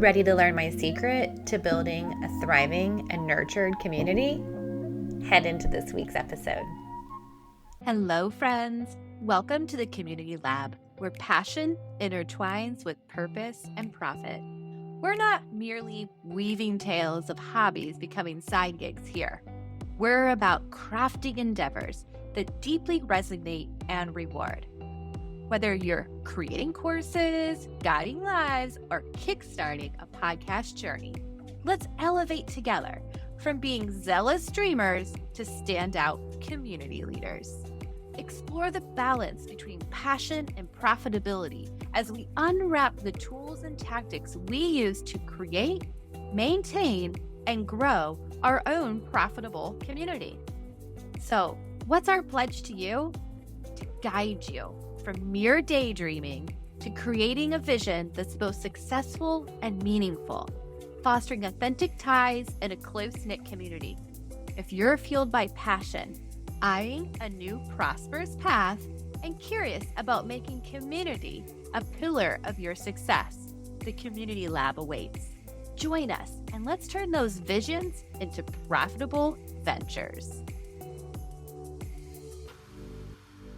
Ready to learn my secret to building a thriving and nurtured community? Head into this week's episode. Hello, friends. Welcome to the Community Lab, where passion intertwines with purpose and profit. We're not merely weaving tales of hobbies becoming side gigs here. We're about crafting endeavors that deeply resonate and reward. Whether you're creating courses, guiding lives, or kickstarting a podcast journey, let's elevate together from being zealous dreamers to standout community leaders. Explore the balance between passion and profitability as we unwrap the tools and tactics we use to create, maintain, and grow our own profitable community. So, what's our pledge to you? To guide you from mere daydreaming to creating a vision that's both successful and meaningful, fostering authentic ties and a close-knit community. If you're fueled by passion, eyeing a new prosperous path, and curious about making community a pillar of your success, the Community Lab awaits. Join us and let's turn those visions into profitable ventures.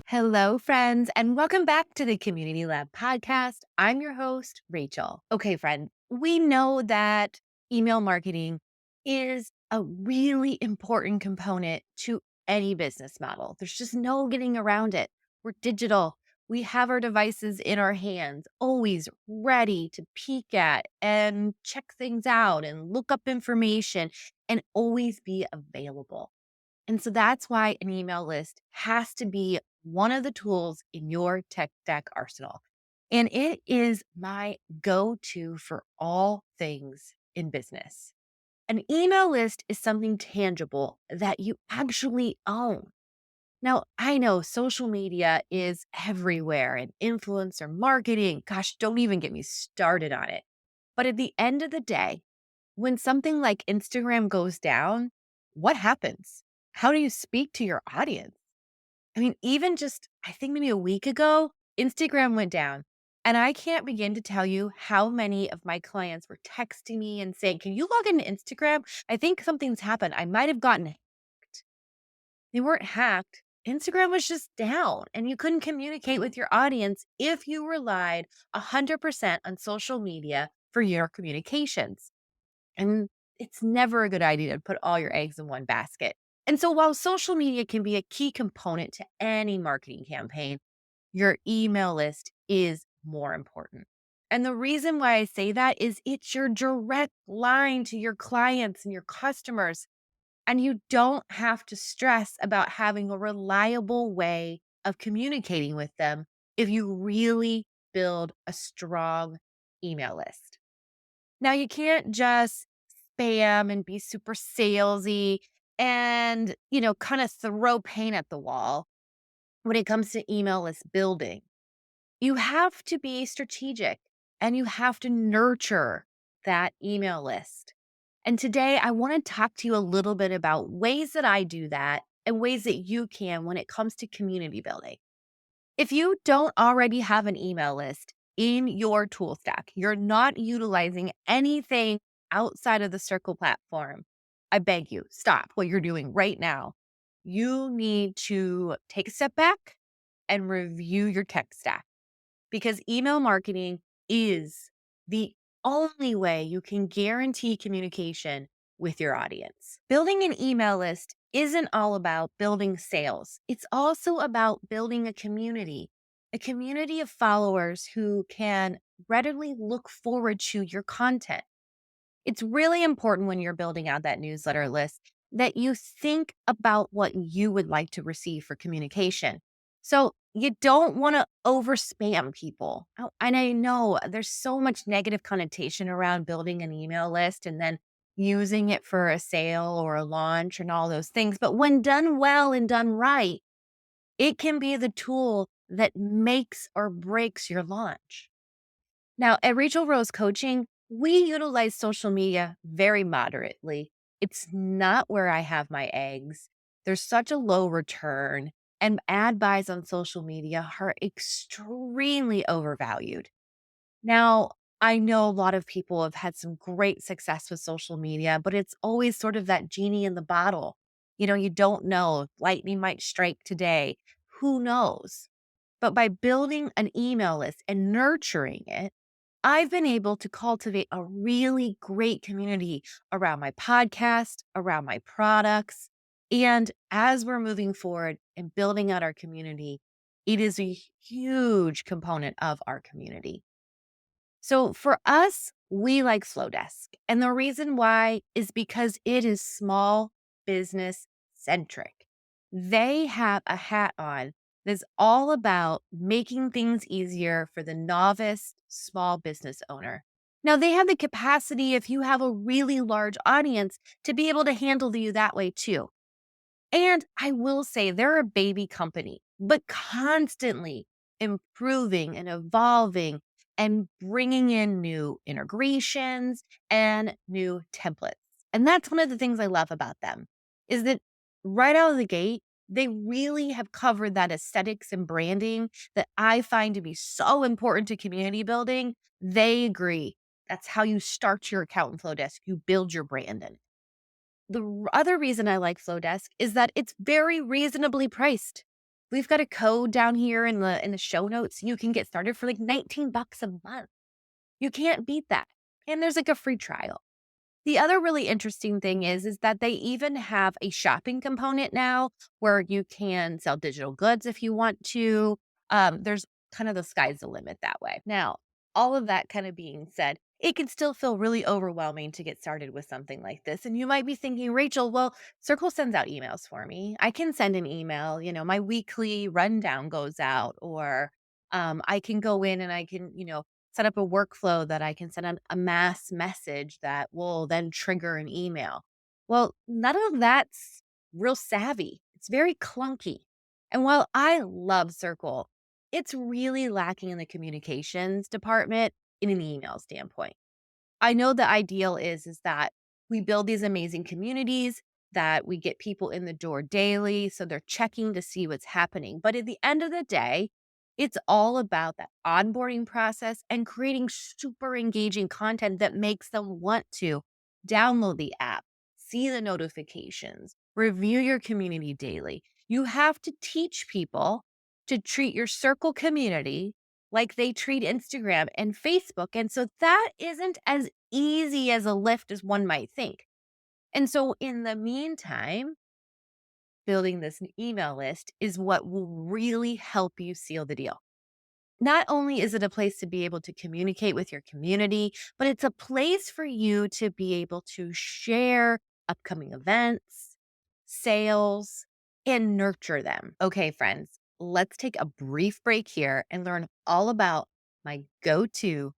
Hello, friends, and welcome back to the Community Lab podcast. I'm your host, Rachel. Okay, friend, we know that email marketing is a really important component to any business model. There's just no getting around it. We're digital. We have our devices in our hands, always ready to peek at and check things out and look up information and always be available. And so that's why an email list has to be one of the tools in your tech stack arsenal. And it is my go-to for all things in business. An email list is something tangible that you actually own. Now, I know social media is everywhere and influencer marketing. Gosh, don't even get me started on it. But at the end of the day, when something like Instagram goes down, what happens? How do you speak to your audience? I mean, even just, I think maybe a week ago, Instagram went down. And I can't begin to tell you how many of my clients were texting me and saying, "Can you log into Instagram? I think something's happened. I might have gotten hacked." They weren't hacked. Instagram was just down and you couldn't communicate with your audience if you relied 100% on social media for your communications. And it's never a good idea to put all your eggs in one basket. And so while social media can be a key component to any marketing campaign, your email list is more important. And the reason why I say that is it's your direct line to your clients and your customers. And you don't have to stress about having a reliable way of communicating with them if you really build a strong email list. Now, you can't just spam and be super salesy and, kind of throw paint at the wall when it comes to email list building. You have to be strategic and you have to nurture that email list. And today I want to talk to you a little bit about ways that I do that and ways that you can when it comes to community building. If you don't already have an email list in your tool stack, you're not utilizing anything outside of the Circle platform, I beg you, stop what you're doing right now. You need to take a step back and review your tech stack because email marketing is the only way you can guarantee communication with your audience. Building an email list isn't all about building sales. It's also about building a community of followers who can readily look forward to your content. It's really important when you're building out that newsletter list that you think about what you would like to receive for communication. So you don't want to over spam people. And I know there's so much negative connotation around building an email list and then using it for a sale or a launch and all those things. But when done well and done right, it can be the tool that makes or breaks your launch. Now, at Rachel Rose Coaching, we utilize social media very moderately. It's not where I have my eggs. There's such a low return, and ad buys on social media are extremely overvalued. Now, I know a lot of people have had some great success with social media, but it's always sort of that genie in the bottle. You don't know. Lightning might strike today. Who knows? But by building an email list and nurturing it, I've been able to cultivate a really great community around my podcast, around my products. And as we're moving forward and building out our community, it is a huge component of our community. So for us, we like Flodesk. And the reason why is because it is small business centric. They have a hat on that's all about making things easier for the novice small business owner. Now, they have the capacity, if you have a really large audience, to be able to handle you that way too. And I will say they're a baby company, but constantly improving and evolving and bringing in new integrations and new templates. And that's one of the things I love about them is that right out of the gate, they really have covered that aesthetics and branding that I find to be so important to community building. They agree. That's how you start your account in Flowdesk. You build your brand in it. Other reason I like Flodesk is that it's very reasonably priced. We've got a code down here in the show notes. You can get started for like $19 a month. You can't beat that. And there's like a free trial. The other really interesting thing is that they even have a shopping component now where you can sell digital goods if you want to. There's kind of the sky's the limit that way. Now, all of that kind of being said, it can still feel really overwhelming to get started with something like this. And you might be thinking, Rachel, well, Circle sends out emails for me. I can send an email, my weekly rundown goes out, or I can go in and I can, set up a workflow that I can send out a mass message that will then trigger an email. Well, none of that's real savvy. It's very clunky. And while I love Circle, it's really lacking in the communications department in an email standpoint. I know the ideal is that we build these amazing communities, that we get people in the door daily so they're checking to see what's happening. But at the end of the day, it's all about that onboarding process and creating super engaging content that makes them want to download the app, see the notifications, review your community daily. You have to teach people to treat your Circle community like they treat Instagram and Facebook. And so that isn't as easy as a lift as one might think. And so in the meantime, building this email list is what will really help you seal the deal. Not only is it a place to be able to communicate with your community, but it's a place for you to be able to share upcoming events, sales, and nurture them. Okay, friends, let's take a brief break here and learn all about my go-to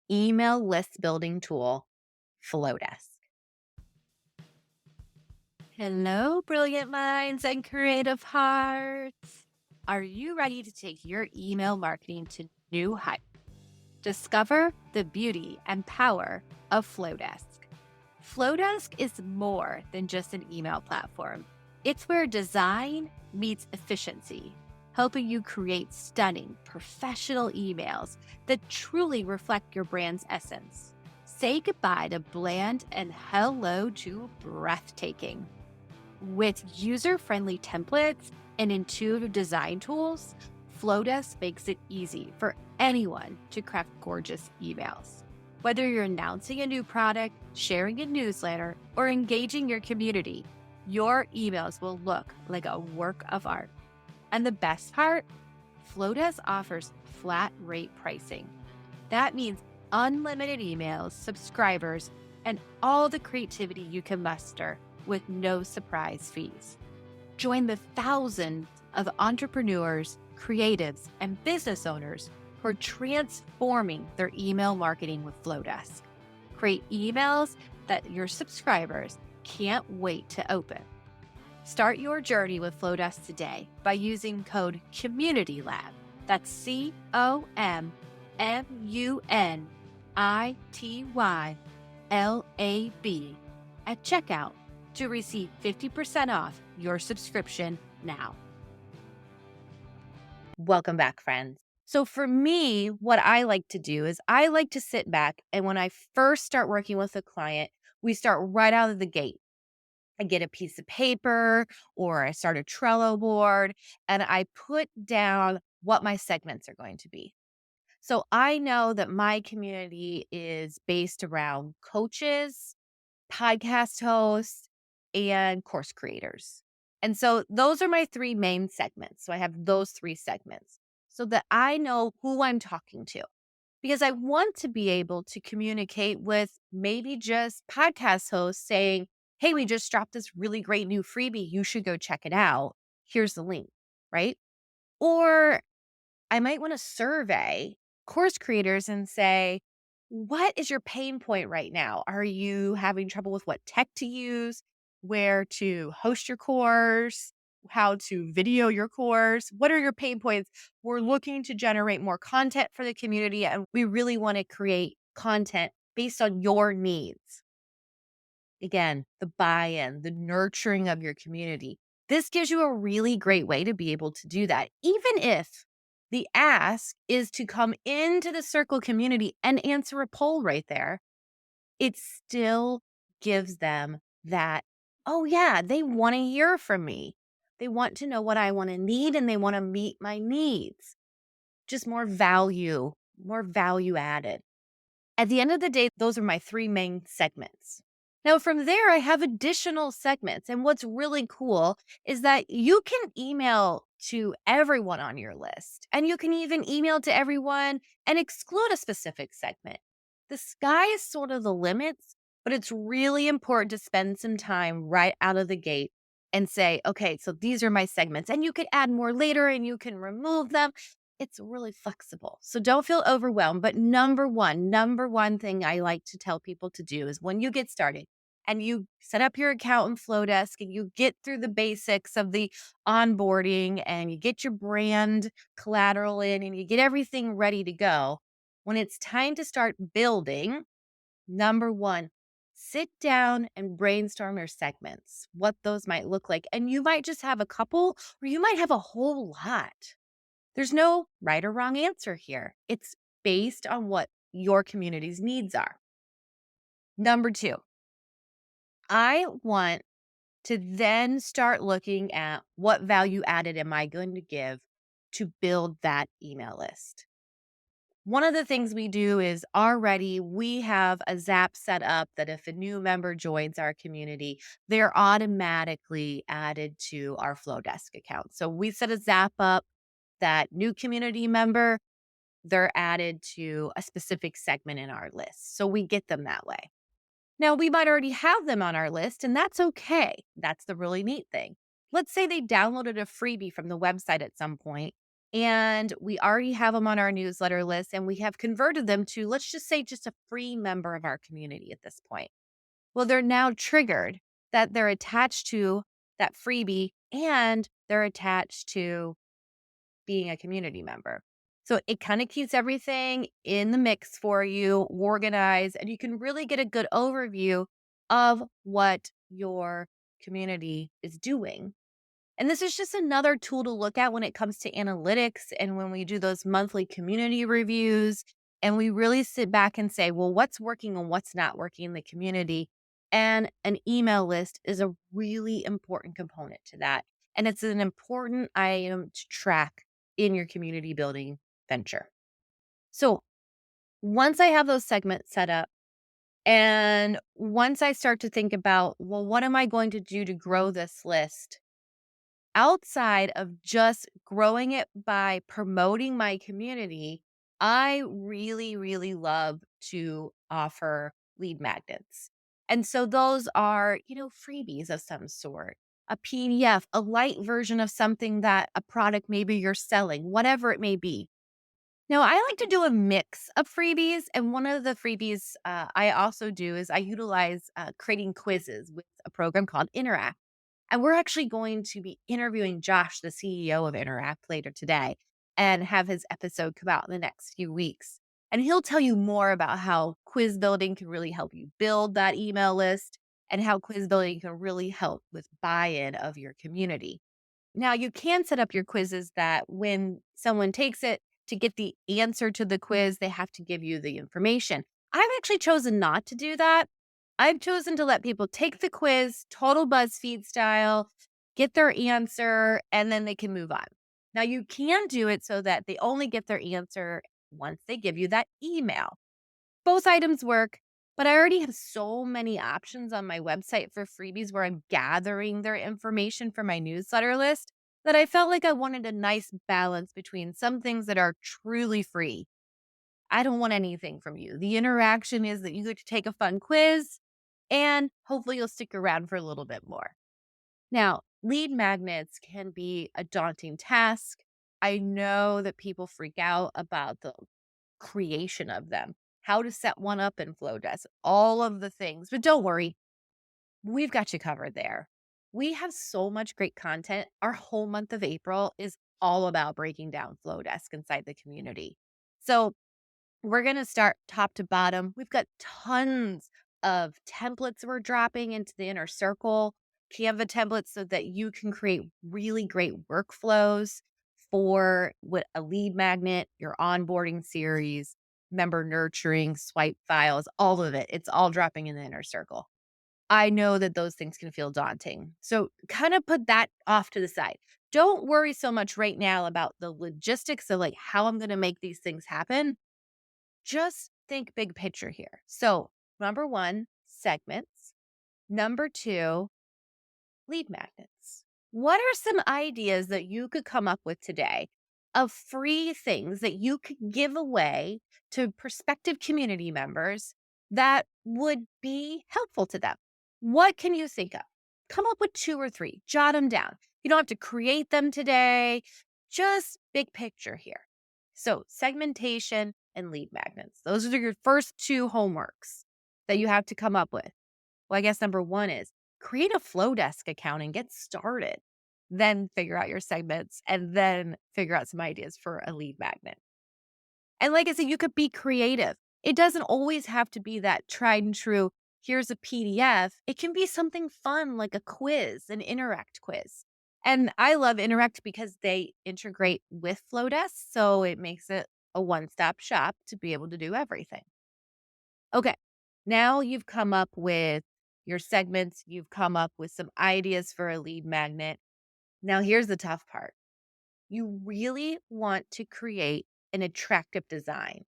email list building tool, Flodesk. Hello, brilliant minds and creative hearts. Are you ready to take your email marketing to new heights? Discover the beauty and power of Flodesk. Flodesk is more than just an email platform. It's where design meets efficiency, helping you create stunning, professional emails that truly reflect your brand's essence. Say goodbye to bland and hello to breathtaking. With user-friendly templates and intuitive design tools, Flodesk makes it easy for anyone to craft gorgeous emails. Whether you're announcing a new product, sharing a newsletter, or engaging your community, your emails will look like a work of art. And the best part? Flodesk offers flat rate pricing. That means unlimited emails, subscribers, and all the creativity you can muster with no surprise fees. Join the thousands of entrepreneurs, creatives, and business owners who are transforming their email marketing with Flodesk. Create emails that your subscribers can't wait to open. Start your journey with Flodesk today by using code CommunityLab. That's COMMUNITYLAB at checkout to receive 50% off your subscription now. Welcome back, friends. So for me, what I like to do is I like to sit back, and when I first start working with a client, we start right out of the gate. I get a piece of paper or I start a Trello board and I put down what my segments are going to be. So I know that my community is based around coaches, podcast hosts, and course creators. And so those are my three main segments. So I have those three segments so that I know who I'm talking to because I want to be able to communicate with maybe just podcast hosts saying, hey, we just dropped this really great new freebie. You should go check it out. Here's the link, right? Or I might want to survey course creators and say, what is your pain point right now? Are you having trouble with what tech to use, where to host your course, how to video your course? What are your pain points? We're looking to generate more content for the community, and we really want to create content based on your needs. Again, the buy-in, the nurturing of your community. This gives you a really great way to be able to do that. Even if the ask is to come into the circle community and answer a poll right there, it still gives them that, oh yeah, they want to hear from me. They want to know what I want to need and they want to meet my needs. Just more value added. At the end of the day, those are my three main segments. Now, from there, I have additional segments. And what's really cool is that you can email to everyone on your list, and you can even email to everyone and exclude a specific segment. The sky is sort of the limits, but it's really important to spend some time right out of the gate and say, okay, so these are my segments. And you could add more later and you can remove them. It's really flexible. So don't feel overwhelmed. But number one thing I like to tell people to do is when you get started and you set up your account in Flodesk and you get through the basics of the onboarding and you get your brand collateral in and you get everything ready to go, when it's time to start building, number one, sit down and brainstorm your segments, what those might look like. And you might just have a couple or you might have a whole lot. There's no right or wrong answer here. It's based on what your community's needs are. Number two, I want to then start looking at what value added am I going to give to build that email list. One of the things we do is already we have a Zap set up that if a new member joins our community, they're automatically added to our Flodesk account. So we set a Zap up that new community member, they're added to a specific segment in our list. So we get them that way. Now, we might already have them on our list, and that's okay. That's the really neat thing. Let's say they downloaded a freebie from the website at some point, and we already have them on our newsletter list, and we have converted them to, let's just say, just a free member of our community at this point. Well, they're now triggered that they're attached to that freebie and they're attached to being a community member. So it kind of keeps everything in the mix for you, organized, and you can really get a good overview of what your community is doing. And this is just another tool to look at when it comes to analytics and when we do those monthly community reviews and we really sit back and say, well, what's working and what's not working in the community? And an email list is a really important component to that. And it's an important item to track in your community building venture. So once I have those segments set up, and once I start to think about, well, what am I going to do to grow this list? Outside of just growing it by promoting my community, I really, really love to offer lead magnets. And so those are, freebies of some sort, a PDF, a light version of something that a product maybe you're selling, whatever it may be. Now, I like to do a mix of freebies. And one of the freebies I also do is I utilize creating quizzes with a program called Interact. And we're actually going to be interviewing Josh, the CEO of Interact, later today and have his episode come out in the next few weeks. And he'll tell you more about how quiz building can really help you build that email list and how quiz building can really help with buy in of your community. Now, you can set up your quizzes that when someone takes it, to get the answer to the quiz, they have to give you the information. I've actually chosen not to do that. I've chosen to let people take the quiz, total BuzzFeed style, get their answer, and then they can move on. Now, you can do it so that they only get their answer once they give you that email. Both items work, but I already have so many options on my website for freebies where I'm gathering their information for my newsletter list that I felt like I wanted a nice balance between some things that are truly free. I don't want anything from you. The interaction is that you get to take a fun quiz and hopefully you'll stick around for a little bit more. Now, lead magnets can be a daunting task. I know that people freak out about the creation of them, how to set one up in Flodesk, all of the things. But don't worry, we've got you covered there. We have so much great content. Our whole month of April is all about breaking down Flodesk inside the community. So we're going to start top to bottom. We've got tons of templates we're dropping into the inner circle, Canva templates so that you can create really great workflows for what a lead magnet, your onboarding series, member nurturing, swipe files, all of it. It's all dropping in the inner circle. I know that those things can feel daunting. So kind of put that off to the side. Don't worry so much right now about the logistics of like how I'm going to make these things happen. Just think big picture here. So, number one, segments. Number two, lead magnets. What are some ideas that you could come up with today of free things that you could give away to prospective community members that would be helpful to them? What can you think of? Come up with two or three, jot them down. You don't have to create them today, just big picture here. So, segmentation and lead magnets. Those are your first two homeworks that you have to come up with. Well, I guess number one is create a Flodesk account and get started. Then figure out your segments and then figure out some ideas for a lead magnet. And like I said, you could be creative. It doesn't always have to be that tried and true, here's a PDF. It can be something fun like a quiz, an Interact quiz. And I love Interact because they integrate with Flodesk. So it makes it a one stop shop to be able to do everything. Okay. Now you've come up with your segments, you've come up with some ideas for a lead magnet. Now, here's the tough part. You really want to create an attractive design.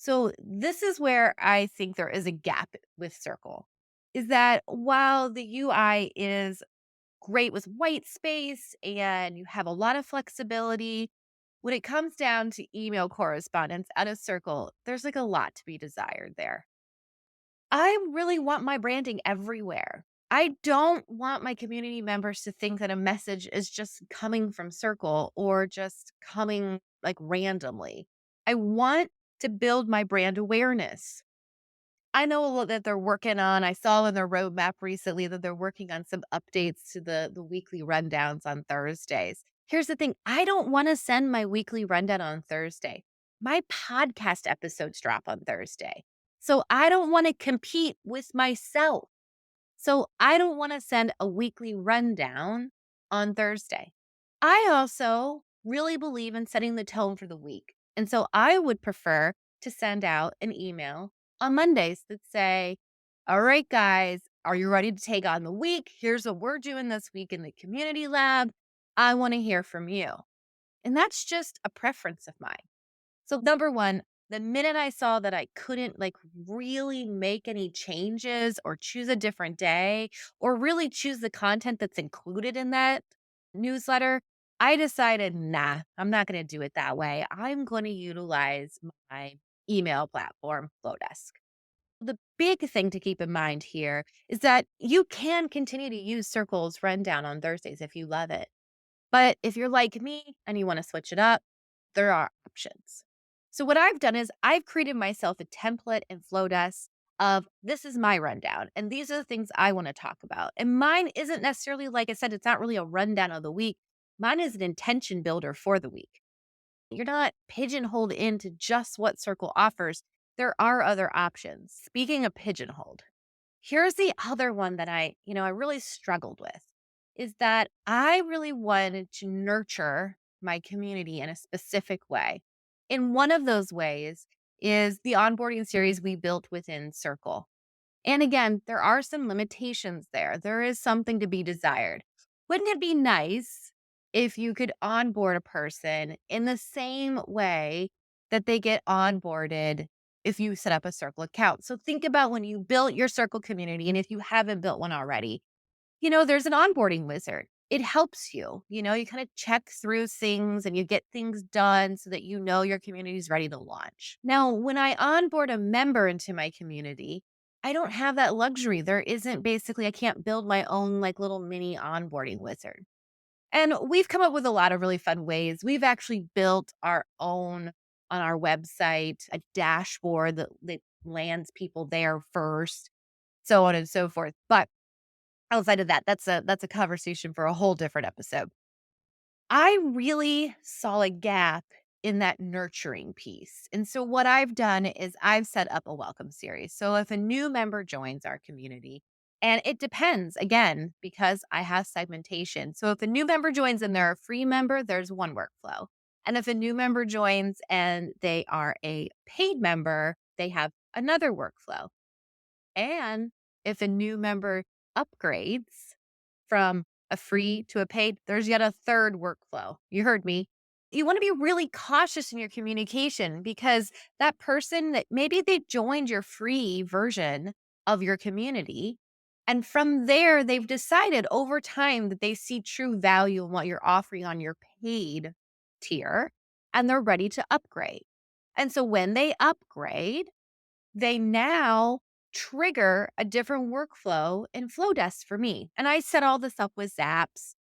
So, this is where I think there is a gap with Circle. Is that while the UI is great with white space and you have a lot of flexibility, when it comes down to email correspondence out of Circle, there's like a lot to be desired there. I really want my branding everywhere. I don't want my community members to think that a message is just coming from Circle or just coming like randomly. I want to build my brand awareness. I know that they're working on, I saw in their roadmap recently that they're working on some updates to the weekly rundowns on Thursdays. Here's the thing, I don't want to send my weekly rundown on Thursday. My podcast episodes drop on Thursday. So I don't want to compete with myself. So I don't want to send a weekly rundown on Thursday. I also really believe in setting the tone for the week. And so I would prefer to send out an email on Mondays that say, all right, guys, are you ready to take on the week? Here's what we're doing this week in the community lab. I want to hear from you. And that's just a preference of mine. So, number one, the minute I saw that I couldn't like really make any changes or choose a different day or really choose the content that's included in that newsletter, I decided, nah, I'm not going to do it that way. I'm going to utilize my email platform, Flodesk. The big thing to keep in mind here is that you can continue to use Circle's rundown on Thursdays if you love it. But if you're like me and you want to switch it up, there are options. So what I've done is I've created myself a template in Flowdesk of this is my rundown and these are the things I want to talk about. And mine isn't necessarily, like I said, it's not really a rundown of the week. Mine is an intention builder for the week. You're not pigeonholed into just what Circle offers. There are other options. Speaking of pigeonholed, here's the other one that I really struggled with is that I really wanted to nurture my community in a specific way. And one of those ways is the onboarding series we built within Circle. And again, there are some limitations there. There is something to be desired. Wouldn't it be nice if you could onboard a person in the same way that they get onboarded if you set up a Circle account? So think about when you built your Circle community, and if you haven't built one already, there's an onboarding wizard. It helps you. You kind of check through things and you get things done so that your community is ready to launch. Now, when I onboard a member into my community, I don't have that luxury. There isn't basically, I can't build my own like little mini onboarding wizard. And we've come up with a lot of really fun ways. We've actually built our own on our website, a dashboard that lands people there first, so on and so forth. But outside of that, that's a conversation for a whole different episode. I really saw a gap in that nurturing piece. And so what I've done is I've set up a welcome series. So if a new member joins our community, and it depends again, because I have segmentation. So if a new member joins and they're a free member, there's one workflow. And if a new member joins and they are a paid member, they have another workflow. And if a new member upgrades from a free to a paid, there's yet a third workflow. You heard me. You want to be really cautious in your communication because that person that maybe they joined your free version of your community. And from there, they've decided over time that they see true value in what you're offering on your paid tier and they're ready to upgrade. And so when they upgrade, they now trigger a different workflow in Flodesk for me. And I set all this up with Zaps.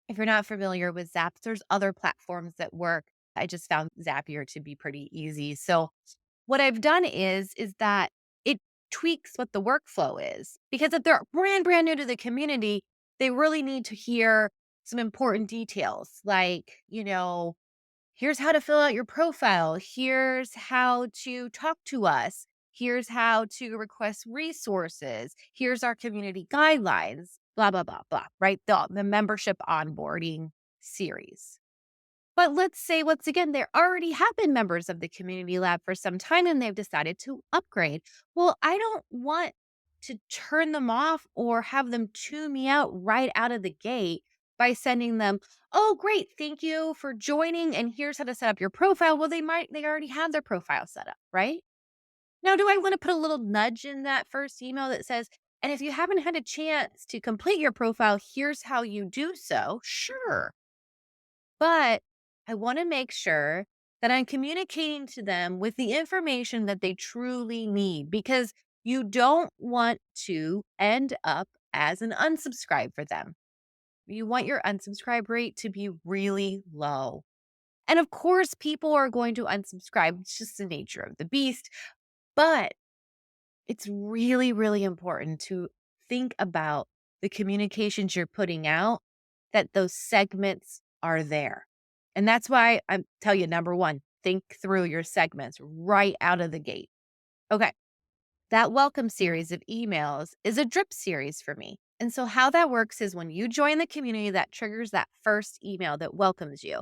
If you're not familiar with Zaps, there's other platforms that work. I just found Zapier to be pretty easy. So what I've done is that it tweaks what the workflow is. Because if they're brand new to the community, they really need to hear some important details like, here's how to fill out your profile. Here's how to talk to us. Here's how to request resources. Here's our community guidelines, blah, blah, blah, blah, right? The membership onboarding series. But let's say, once again, they already have been members of the community lab for some time and they've decided to upgrade. Well, I don't want to turn them off or have them tune me out right out of the gate by sending them, oh, great, thank you for joining. And here's how to set up your profile. Well, they already have their profile set up, right? Now, do I want to put a little nudge in that first email that says, and if you haven't had a chance to complete your profile, here's how you do so? Sure. But I want to make sure that I'm communicating to them with the information that they truly need because you don't want to end up as an unsubscribe for them. You want your unsubscribe rate to be really low. And of course, people are going to unsubscribe. It's just the nature of the beast. But it's really, really important to think about the communications you're putting out, that those segments are there. And that's why I tell you, number one, think through your segments right out of the gate. Okay. That welcome series of emails is a drip series for me. And so, how that works is when you join the community, that triggers that first email that welcomes you.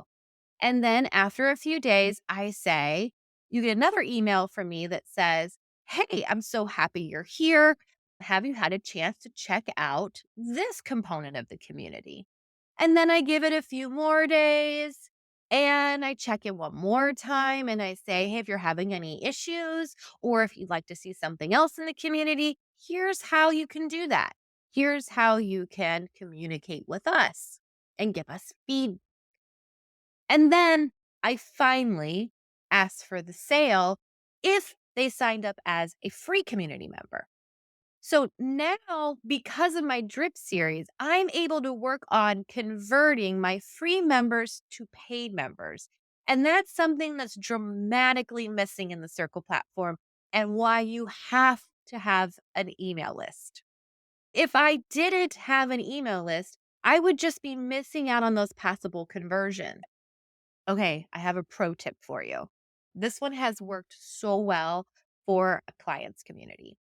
And then after a few days, I say, you get another email from me that says, hey, I'm so happy you're here. Have you had a chance to check out this component of the community? And then I give it a few more days and I check in one more time and I say, hey, if you're having any issues or if you'd like to see something else in the community, here's how you can do that. Here's how you can communicate with us and give us feedback. And then I finally asked for the sale if they signed up as a free community member. So now, because of my drip series, I'm able to work on converting my free members to paid members. And that's something that's dramatically missing in the Circle platform and why you have to have an email list. If I didn't have an email list, I would just be missing out on those passable conversions. Okay, I have a pro tip for you. This one has worked so well for a client's community.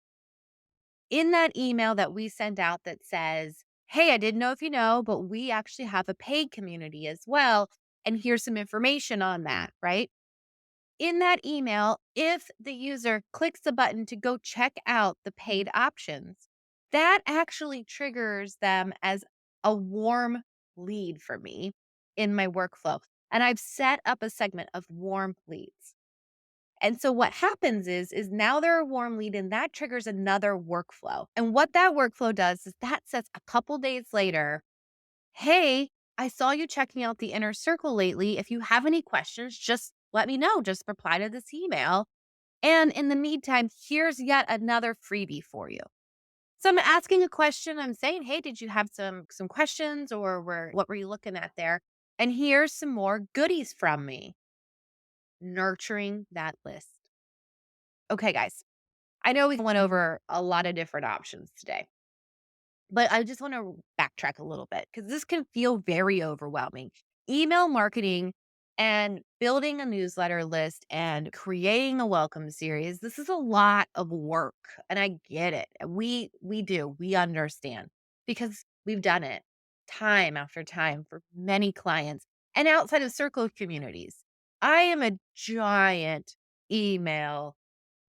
In that email that we send out that says, hey, I didn't know if you know, but we actually have a paid community as well. And here's some information on that, right? In that email, if the user clicks the button to go check out the paid options, that actually triggers them as a warm lead for me in my workflow. And I've set up a segment of warm leads. And so what happens is now they're a warm lead and that triggers another workflow. And what that workflow does is that sets a couple days later, hey, I saw you checking out the inner circle lately. If you have any questions, just let me know. Just reply to this email. And in the meantime, here's yet another freebie for you. So I'm asking a question. I'm saying, hey, did you have some questions or what were you looking at there? And here's some more goodies from me. Nurturing that list. Okay, guys. I know we went over a lot of different options today. But I just want to backtrack a little bit because this can feel very overwhelming. Email marketing and building a newsletter list and creating a welcome series, this is a lot of work. And I get it. We understand because we've done it time after time for many clients and outside of circle communities. I am a giant email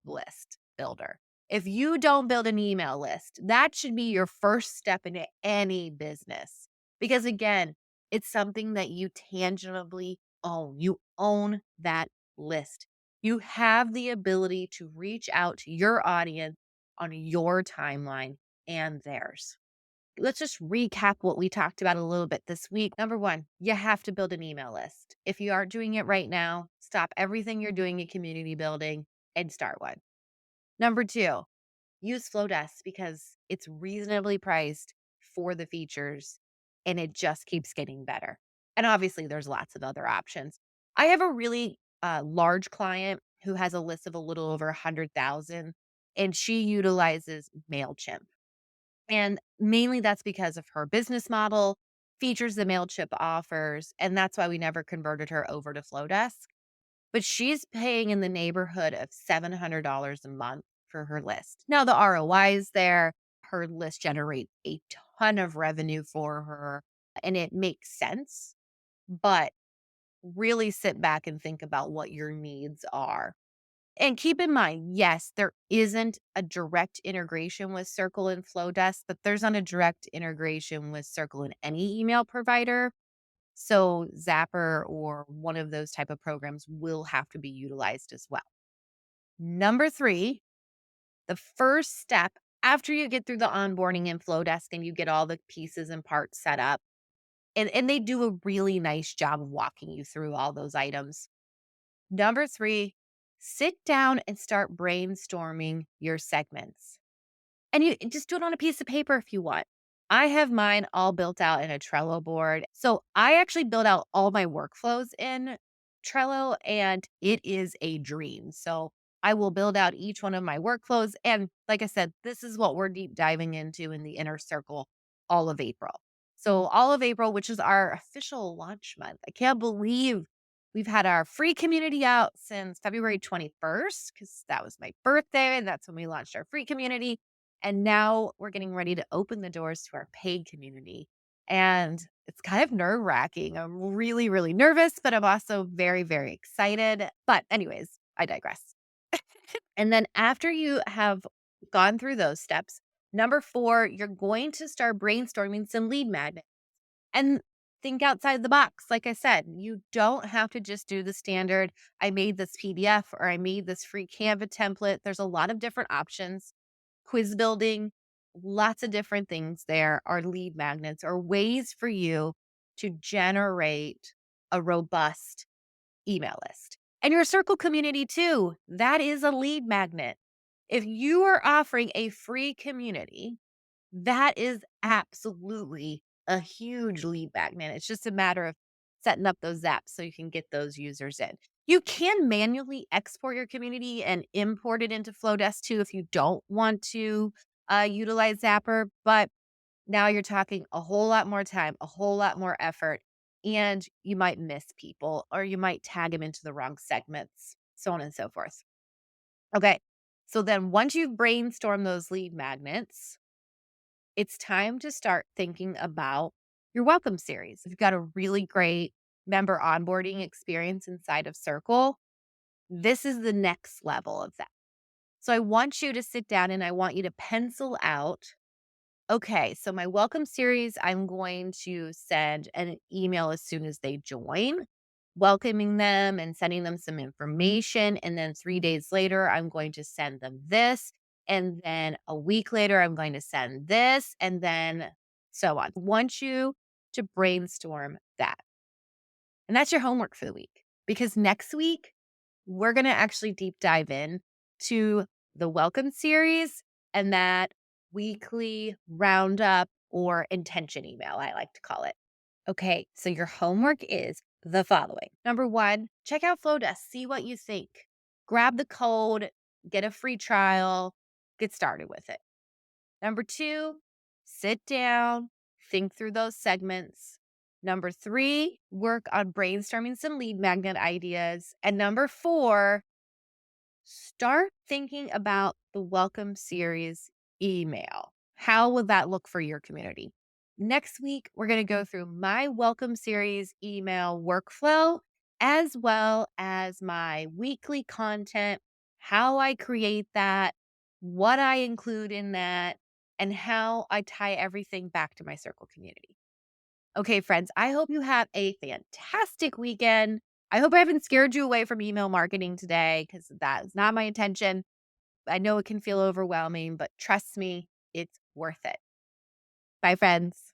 list builder. If you don't build an email list, that should be your first step into any business. Because again, it's something that you tangibly own. You own that list. You have the ability to reach out to your audience on your timeline and theirs. Let's just recap what we talked about a little bit this week. Number one, you have to build an email list. If you aren't doing it right now, stop everything you're doing in community building and start one. Number two, use Flodesk because it's reasonably priced for the features and it just keeps getting better. And obviously, there's lots of other options. I have a really large client who has a list of a little over 100,000 and she utilizes MailChimp. And mainly that's because of her business model, features the MailChimp offers. And that's why we never converted her over to Flodesk. But she's paying in the neighborhood of $700 a month for her list. Now, the ROI is there. Her list generates a ton of revenue for her, and it makes sense. But really sit back and think about what your needs are. And keep in mind, yes, there isn't a direct integration with Circle and Flowdesk, but there's not a direct integration with Circle and any email provider. So Zapper or one of those type of programs will have to be utilized as well. Number three, the first step after you get through the onboarding in Flowdesk and you get all the pieces and parts set up, and they do a really nice job of walking you through all those items. Number three, sit down and start brainstorming your segments. And you just do it on a piece of paper if you want. I have mine all built out in a Trello board. So I actually build out all my workflows in Trello and it is a dream. So I will build out each one of my workflows. And like I said, this is what we're deep diving into in the inner circle all of April. So all of April, which is our official launch month. I can't believe we've had our free community out since February 21st because that was my birthday and that's when we launched our free community. And now we're getting ready to open the doors to our paid community. And it's kind of nerve wracking. I'm really, really nervous, but I'm also very, very excited. But, anyways, I digress. And then after you have gone through those steps, number four, you're going to start brainstorming some lead magnets and think outside the box. Like I said, you don't have to just do the standard, I made this PDF or I made this free Canva template. There's a lot of different options. Quiz building, lots of different things there are lead magnets or ways for you to generate a robust email list. And your circle community too, that is a lead magnet. If you are offering a free community, that is absolutely a huge lead magnet. It's just a matter of setting up those apps so you can get those users in. You can manually export your community and import it into Flowdesk too if you don't want to utilize Zapper. But now you're talking a whole lot more time, a whole lot more effort, and you might miss people or you might tag them into the wrong segments, so on and so forth. Okay. So then once you've brainstormed those lead magnets, it's time to start thinking about your welcome series. If you've got a really great member onboarding experience inside of Circle, This is the next level of that. So I want you to sit down and I want you to pencil out, okay, so my welcome series, I'm going to send an email as soon as they join, welcoming them and sending them some information. And then 3 days later, I'm going to send them this. And then a week later, I'm going to send this. And then so on. I want you to brainstorm that. And that's your homework for the week. Because next week, we're going to actually deep dive in to the welcome series and that weekly roundup or intention email, I like to call it. Okay, so your homework is the following. Number one, check out Flodesk, see what you think. Grab the code, get a free trial, get started with it. Number two, sit down, think through those segments. Number three, work on brainstorming some lead magnet ideas. And number four, start thinking about the welcome series email. How will that look for your community? Next week, we're going to go through my welcome series email workflow, as well as my weekly content, how I create that, what I include in that, and how I tie everything back to my circle community. Okay, friends, I hope you have a fantastic weekend. I hope I haven't scared you away from email marketing today because that is not my intention. I know it can feel overwhelming, but trust me, it's worth it. Bye, friends.